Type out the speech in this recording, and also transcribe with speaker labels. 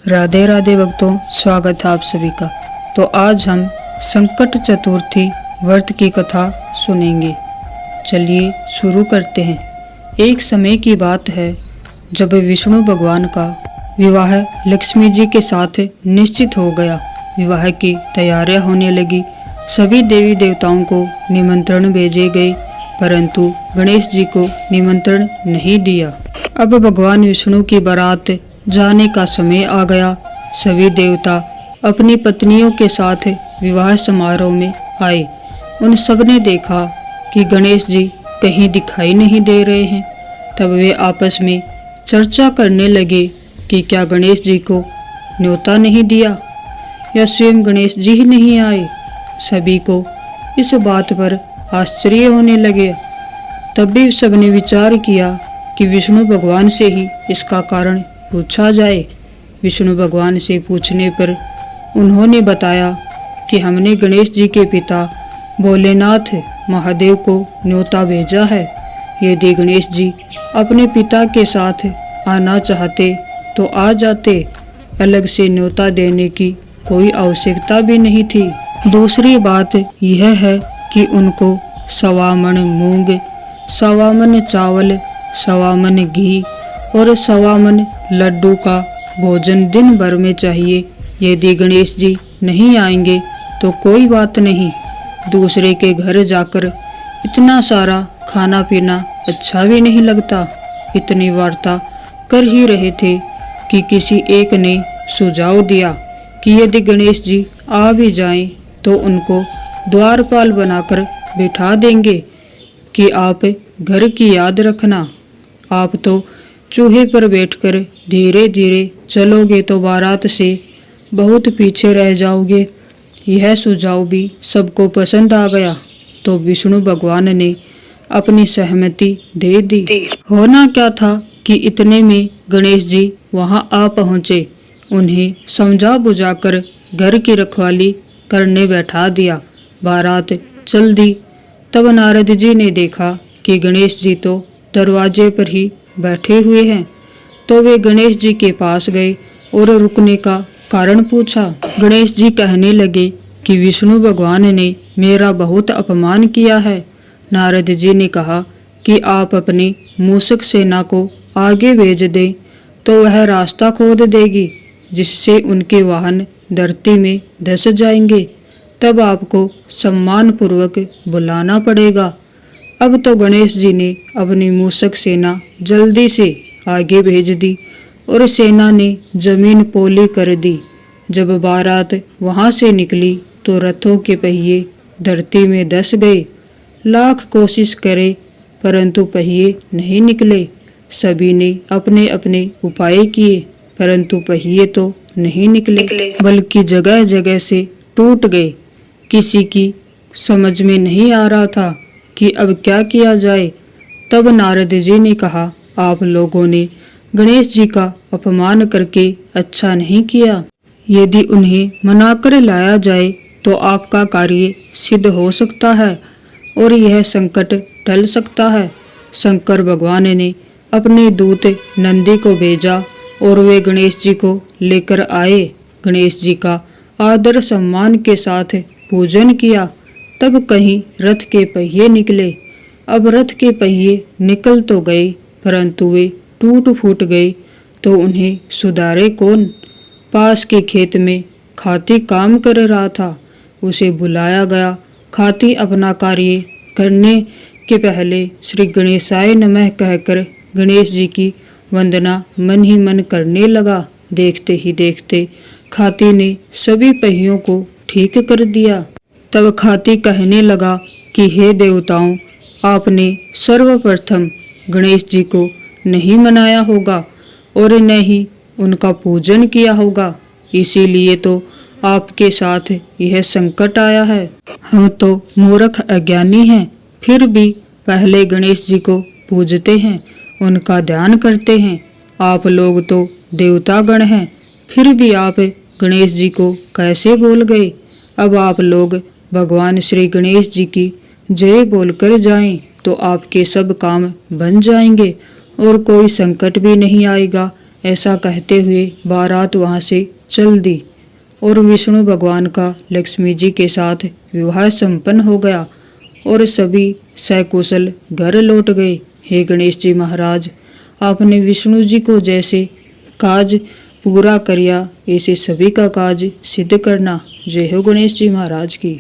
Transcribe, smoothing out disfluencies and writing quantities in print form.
Speaker 1: राधे राधे भक्तों, स्वागत है आप सभी का। तो आज हम संकट चतुर्थी व्रत की कथा सुनेंगे। चलिए शुरू करते हैं। एक समय की बात है जब विष्णु भगवान का विवाह लक्ष्मी जी के साथ निश्चित हो गया। विवाह की तैयारियां होने लगी। सभी देवी देवताओं को निमंत्रण भेजे गए, परंतु गणेश जी को निमंत्रण नहीं दिया। अब भगवान विष्णु की बारात जाने का समय आ गया। सभी देवता अपनी पत्नियों के साथ विवाह समारोह में आए। उन सब ने देखा कि गणेश जी कहीं दिखाई नहीं दे रहे हैं। तब वे आपस में चर्चा करने लगे कि क्या गणेश जी को न्योता नहीं दिया या स्वयं गणेश जी ही नहीं आए। सभी को इस बात पर आश्चर्य होने लगे। तब भी सबने विचार किया कि विष्णु भगवान से ही इसका कारण पूछा जाए। विष्णु भगवान से पूछने पर उन्होंने बताया कि हमने गणेश जी के पिता भोलेनाथ महादेव को न्योता भेजा है। यदि गणेश जी अपने पिता के साथ आना चाहते तो आ जाते। अलग से न्योता देने की कोई आवश्यकता भी नहीं थी। दूसरी बात यह है कि उनको 1.25 मन मूंग, 1.25 मन चावल, 1.25 मन घी और 1.25 मन लड्डू का भोजन दिन भर में चाहिए। यदि गणेश जी नहीं आएंगे तो कोई बात नहीं, दूसरे के घर जाकर इतना सारा खाना पीना अच्छा भी नहीं लगता। इतनी वार्ता कर ही रहे थे कि किसी एक ने सुझाव दिया कि यदि गणेश जी आ भी जाएं तो उनको द्वारपाल बनाकर बिठा देंगे कि आप घर की याद रखना। आप तो चूहे पर बैठकर धीरे धीरे चलोगे तो बारात से बहुत पीछे रह जाओगे। यह सुझाव भी सबको पसंद आ गया तो विष्णु भगवान ने अपनी सहमति दे दी। होना क्या था कि इतने में गणेश जी वहां आ पहुंचे। उन्हें समझा बुझाकर घर की रखवाली करने बैठा दिया। बारात चल दी। तब नारद जी ने देखा कि गणेश जी तो दरवाजे पर ही बैठे हुए हैं। तो वे गणेश जी के पास गए और रुकने का कारण पूछा। गणेश जी कहने लगे कि विष्णु भगवान ने मेरा बहुत अपमान किया है। नारद जी ने कहा कि आप अपनी मूषक सेना को आगे भेज दें तो वह रास्ता खोद देगी, जिससे उनके वाहन धरती में धंस जाएंगे। तब आपको सम्मान पूर्वक बुलाना पड़ेगा। अब तो गणेश जी ने अपनी मूषक सेना जल्दी से आगे भेज दी और सेना ने जमीन पोली कर दी। जब बारात वहां से निकली तो रथों के पहिए धरती में धंस गए। लाख कोशिश करे परंतु पहिए नहीं निकले। सभी ने अपने अपने उपाय किए परंतु पहिए तो नहीं निकले, बल्कि जगह जगह से टूट गए। किसी की समझ में नहीं आ रहा था कि अब क्या किया जाए। तब नारद जी ने कहा, आप लोगों ने गणेश जी का अपमान करके अच्छा नहीं किया। यदि उन्हें मनाकर लाया जाए तो आपका कार्य सिद्ध हो सकता है और यह संकट टल सकता है। शंकर भगवान ने अपने दूत नंदी को भेजा और वे गणेश जी को लेकर आए। गणेश जी का आदर सम्मान के साथ पूजन किया। तब कहीं रथ के पहिए निकले। अब रथ के पहिए निकल तो गए परंतु वे टूट फूट गए तो उन्हें सुधारे कौन। पास के खेत में खाती काम कर रहा था। उसे बुलाया गया। खाती अपना कार्य करने के पहले श्री गणेशाय नमः कहकर गणेश जी की वंदना मन ही मन करने लगा। देखते ही देखते खाती ने सभी पहियों को ठीक कर दिया। तब खाती कहने लगा कि हे देवताओं, आपने सर्वप्रथम गणेश जी को नहीं मनाया होगा और न ही उनका पूजन किया होगा, इसीलिए तो आपके साथ यह संकट आया है। हम तो मूर्ख अज्ञानी हैं, फिर भी पहले गणेश जी को पूजते हैं, उनका ध्यान करते हैं। आप लोग तो देवतागण हैं, फिर भी आप गणेश जी को कैसे भूल गए। अब आप लोग भगवान श्री गणेश जी की जय बोलकर जाएं तो आपके सब काम बन जाएंगे और कोई संकट भी नहीं आएगा। ऐसा कहते हुए बारात वहां से चल दी और विष्णु भगवान का लक्ष्मी जी के साथ विवाह संपन्न हो गया और सभी सकुशल घर लौट गए। हे गणेश जी महाराज, आपने विष्णु जी को जैसे काज पूरा करिया ऐसे सभी का काज सिद्ध करना। जय हो गणेश जी महाराज की।